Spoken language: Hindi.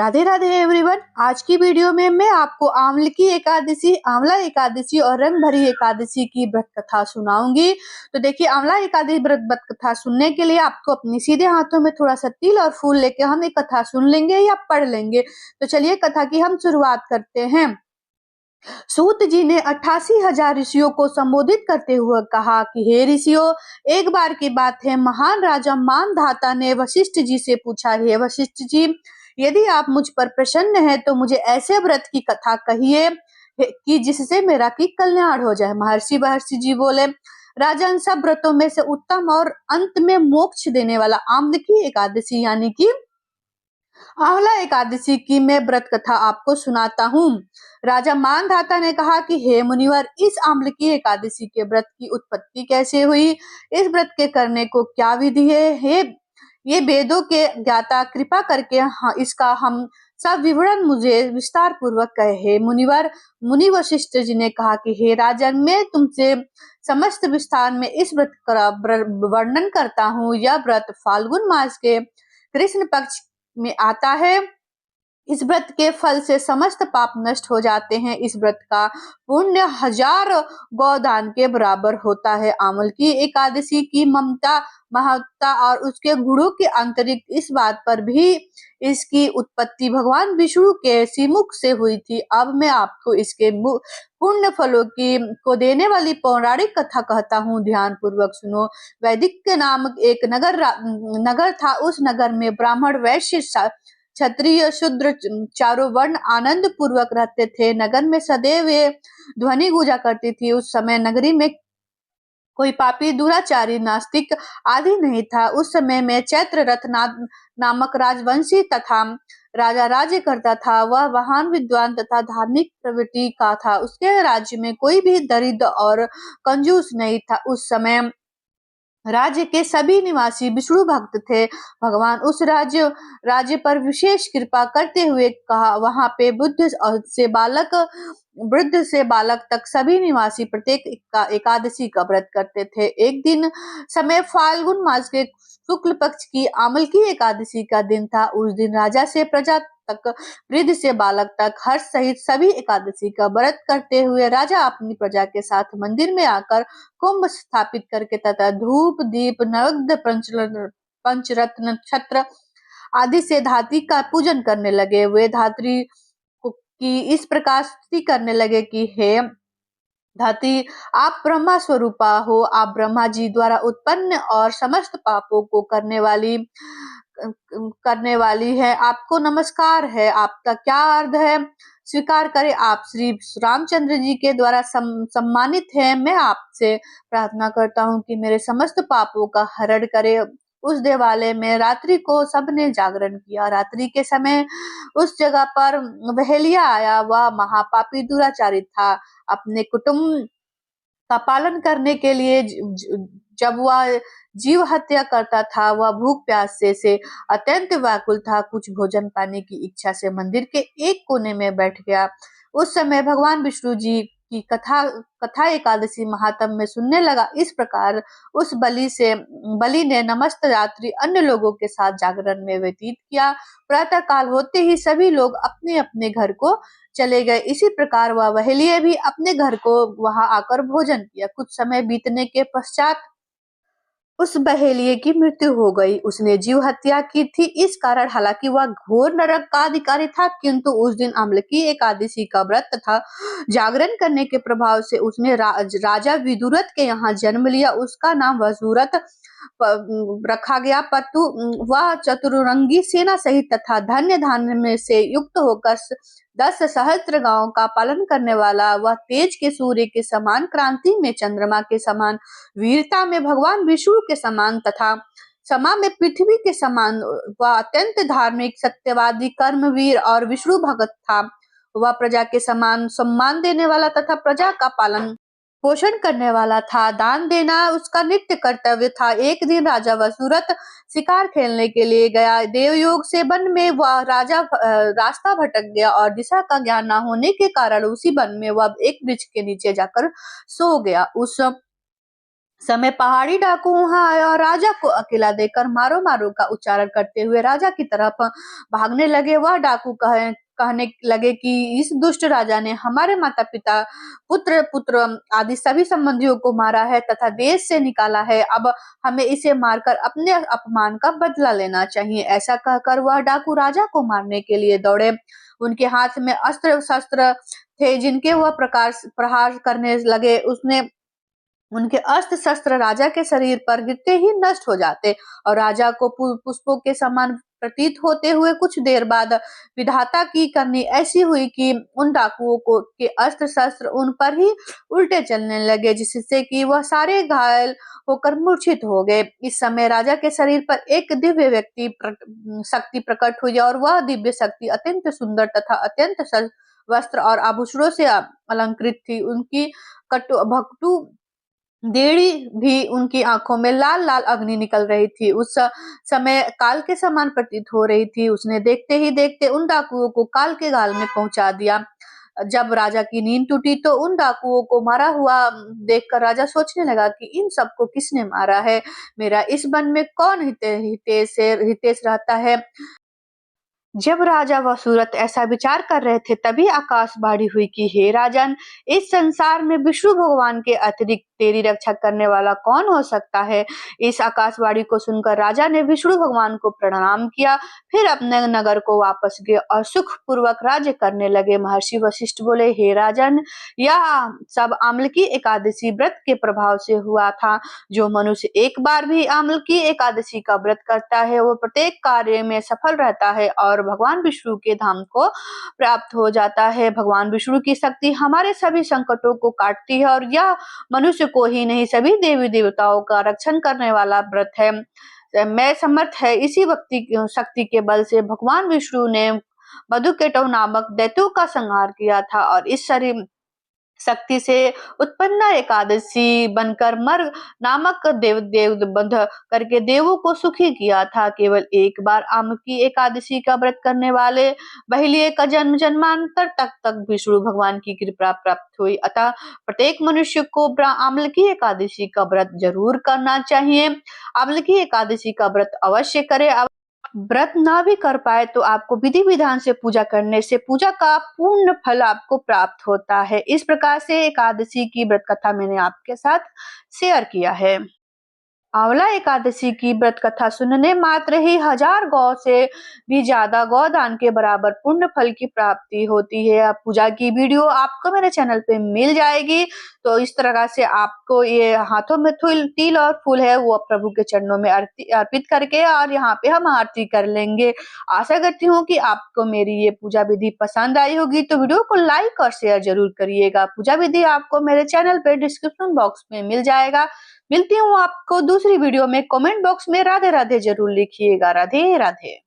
राधे राधे एवरीवन। आज की वीडियो में मैं आपको आंवला एकादशी और रंग भरी एकादशी की व्रत कथा सुनाऊंगी। तो देखिए, आंवला एकादशी व्रत कथा सुनने के लिए आपको अपने सीधे हाथों में थोड़ा सा तिल और फूल लेके हम एक कथा सुन लेंगे या पढ़ लेंगे। तो चलिए कथा की हम शुरुआत करते हैं। सूत जी ने 88,000 ऋषियों को संबोधित करते हुए कहा कि हे ऋषियों, एक बार की बात है, महान राजा मानधाता ने वशिष्ठ जी से पूछा, हे वशिष्ठ जी, यदि आप मुझ पर प्रसन्न हैं तो मुझे ऐसे व्रत की कथा कहिए कि जिससे मेरा की कल्याण हो जाए। महर्षि जी बोले, राजन, सब व्रतों में से उत्तम और अंत में मोक्ष देने वाला आम्रकी एकादशी यानी कि आंवला एकादशी की मैं व्रत कथा आपको सुनाता हूँ। राजा मानधाता ने कहा कि हे मुनिवर, इस आम्रकी एकादशी के व्रत की उत्पत्ति कैसे हुई, इस व्रत के करने को क्या विधि है, ये वेदों के ज्ञाता कृपा करके इसका हम सब विवरण मुझे विस्तार पूर्वक कहे। हे मुनिवर, मुनि वशिष्ठ जी ने कहा कि हे राजन, मैं तुमसे समस्त विस्तार में इस व्रत का वर्णन करता हूँ। यह व्रत फाल्गुन मास के कृष्ण पक्ष में आता है। इस व्रत के फल से समस्त पाप नष्ट हो जाते हैं। इस व्रत का पुण्य 1000 गौदान के बराबर होता है। आंवल की एकादशी की महत्ता और उसके गुणों के अंतरिक्त इस बात पर भी इसकी उत्पत्ति भगवान विष्णु के श्रीमुख से हुई थी। अब मैं आपको इसके पुण्य फलों की को देने वाली पौराणिक कथा कहता हूँ, ध्यान पूर्वक सुनो। वैदिक के नामक एक नगर था। उस नगर में ब्राह्मण, वैश्य, क्षत्रिय, शूद्र चारों वर्ण आनंद पूर्वक रहते थे। नगर में सदैव ये ध्वनि गूंजा करती थी। उस समय नगरी में कोई पापी, दुराचारी, नास्तिक आदि नहीं था। उस समय में चैत्र रथ नामक राजवंशी तथा राजा राज्य करता था। वह महान विद्वान तथा धार्मिक प्रवृत्ति का था। उसके राज्य में कोई भी दरिद्र और कंजूस नहीं था। उस समय राज्य के सभी निवासी विष्णु भक्त थे। भगवान उस राज्य पर विशेष कृपा करते हुए कहा, वहां पे वृद्ध से बालक तक सभी निवासी प्रत्येक एकादशी का व्रत करते थे। एक दिन समय फाल्गुन मास के शुक्ल पक्ष की आंवल की एकादशी का दिन था। उस दिन राजा से प्रजा तक, वृद्ध से बालक तक, हर्ष सहित सभी एकादशी का व्रत करते हुए राजा अपनी प्रजा के साथ मंदिर में आकर कुंभ स्थापित करके तथा धूप, दीप, नवग्ध, पंचरत्न, छत्र आदि से धात्री का पूजन करने लगे। वे धात्री की इस प्रकार स्तुति करने लगे कि हे धात्री, आप ब्रह्मा स्वरूपा हो, आप ब्रह्मा जी द्वारा उत्पन्न और समस्त पापों को करने वाली है। आपको नमस्कार है। आपका क्या अर्थ है, स्वीकार करें। आप श्री रामचंद्र जी के द्वारा सम्मानित हैं। मैं आपसे प्रार्थना करता हूँ कि मेरे समस्त पापों का हरण करे। उस देवालय में रात्रि को सबने जागरण किया। रात्रि के समय उस जगह पर बहेलिया आया। वह महापापी दुराचारी था। अपने कुटुंब का पालन करने के लिए जब वह जीव हत्या करता था, वह भूख प्यास से अत्यंत व्याकुल था। कुछ भोजन पाने की इच्छा से मंदिर के एक कोने में बैठ गया। उस समय भगवान विष्णु जी की कथा एकादशी महात्म्य में सुनने लगा। इस प्रकार उस बलि ने नमस्त रात्रि अन्य लोगों के साथ जागरण में व्यतीत किया। प्रातः काल होते ही सभी लोग अपने अपने घर को चले गए। इसी प्रकार वह बहेलिये भी अपने घर को वहां आकर भोजन किया। कुछ समय बीतने के पश्चात उस बहेलिये की मृत्यु हो गई। उसने जीव हत्या की थी। इस कारण हालांकि वह घोर नरक का अधिकारी था, किंतु उस दिन आम्रकी एकादशी का व्रत तथा जागरण करने के प्रभाव से उसने राजा विदुरथ के यहाँ जन्म लिया। उसका नाम वसुरथ रखा गया। परंतु वह चतुरंगी सेना सहित तथा धन्य धान्य में से युक्त होकर 10 सहस्त्र गांवों का पालन करने वाला, वह तेज के सूर्य के समान, क्रांति में चंद्रमा के समान, वीरता में भगवान विष्णु के समान तथा समा में पृथ्वी के समान, वह अत्यंत धार्मिक, सत्यवादी, कर्मवीर और विष्णु भक्त था। वह प्रजा के समान सम्मान देने वाला तथा प्रजा का पालन पोषण करने वाला था। दान देना उसका नित्य कर्तव्य था। एक दिन राजा वसुरथ शिकार खेलने के लिए गया। देवयोग से वन में वह रास्ता भटक गया और दिशा का ज्ञान न होने के कारण उसी वन में वह एक वृक्ष के नीचे जाकर सो गया। उस समय पहाड़ी डाकू वहां आए और राजा को अकेला देखकर मारो मारो का उच्चारण करते हुए राजा की तरफ भागने लगे। वह डाकू कहने लगे कि इस दुष्ट राजा ने हमारे माता पिता पुत्र पुत्र आदि सभी संबंधियों को मारा है तथा देश से निकाला है। अब हमें इसे मारकर अपने अपमान का बदला लेना चाहिए। ऐसा कहकर वह डाकू राजा को मारने के लिए दौड़े। उनके हाथ में अस्त्र शस्त्र थे जिनके वह प्रहार करने लगे। उसने उनके अस्त्र शस्त्र राजा के शरीर पर गिरते ही नष्ट हो जाते और राजा को पुष्पों के समान प्रतीत होते हुए कुछ देर बाद विधाता की करनी ऐसी हुई कि उन डाकुओं को के अस्त्र शस्त्र उन पर ही उल्टे चलने लगे, जिससे कि वह सारे घायल होकर मूर्छित हो गए। इस समय राजा के शरीर पर एक दिव्य शक्ति प्रकट हुई और वह दिव्य शक्ति अत्यंत सुंदर तथा अत्यंत वस्त्र और आभूषणों से अलंकृत थी। उनकी भक्तु देड़ी भी उनकी आंखों में लाल लाल अग्नि निकल रही थी। उस समय काल के समान प्रतीत हो रही थी। उसने देखते ही देखते उन डाकुओं को काल के गाल में पहुंचा दिया। जब राजा की नींद टूटी तो उन डाकुओं को मरा हुआ देखकर राजा सोचने लगा कि इन सबको किसने मारा है। मेरा इस वन में कौन हितेश रहता है। जब राजा व सूरत ऐसा विचार कर रहे थे तभी आकाशवाणी हुई कि हे राजन, इस संसार में विष्णु भगवान के अतिरिक्त तेरी रक्षा करने वाला कौन हो सकता है। इस आकाशवाणी को सुनकर राजा ने विष्णु भगवान को प्रणाम किया, फिर अपने नगर को वापस गए और सुख पूर्वक राज्य करने लगे। महर्षि वशिष्ठ बोले, हे राजन, यह सब आम्लकी एकादशी व्रत के प्रभाव से हुआ था। जो मनुष्य एक बार भी आम्लकी एकादशी का व्रत करता है वो प्रत्येक कार्य में सफल रहता है और भगवान विष्णु के धाम को प्राप्त हो जाता है। भगवान विष्णु की शक्ति हमारे सभी संकटों को काटती है और यह मनुष्य को ही नहीं सभी देवी देवताओं का रक्षण करने वाला व्रत है। मैं समर्थ है इसी भक्ति शक्ति के बल से भगवान विष्णु ने मधुकेटव नामक दैत्यों का संहार किया था और इस शरीर शक्ति से उत्पन्न एकादशी बनकर मर नामक देव बंध करके देवों को सुखी किया था। केवल एक बार आम्लकी एकादशी का व्रत करने वाले बहिलिये का जन्म जन्मांतर तक विष्णु भगवान की कृपा प्राप्त हुई। अतः प्रत्येक मनुष्य को आम्लकी एकादशी का व्रत जरूर करना चाहिए। आम्लकी एकादशी का व्रत अवश्य करें। व्रत ना भी कर पाए तो आपको विधि विधान से पूजा करने से पूजा का पूर्ण फल आपको प्राप्त होता है। इस प्रकार से एकादशी की व्रत कथा मैंने आपके साथ शेयर किया है। आंवला एकादशी की व्रत कथा सुनने मात्र ही 1000 गौ से भी ज्यादा गौदान के बराबर पुण्य फल की प्राप्ति होती है। अब पूजा की वीडियो आपको मेरे चैनल पे मिल जाएगी। तो इस तरह से आपको ये हाथों में तिल और फूल है वो प्रभु के चरणों में अर्पित करके और यहाँ पे हम आरती कर लेंगे। आशा करती हूँ कि आपको मेरी ये पूजा विधि पसंद आई होगी, तो वीडियो को लाइक और शेयर जरूर करिएगा। पूजा विधि आपको मेरे चैनल पे डिस्क्रिप्शन बॉक्स में मिल जाएगा। मिलती हूँ आपको दूसरी वीडियो में। कमेंट बॉक्स में राधे राधे जरूर लिखिएगा। राधे राधे।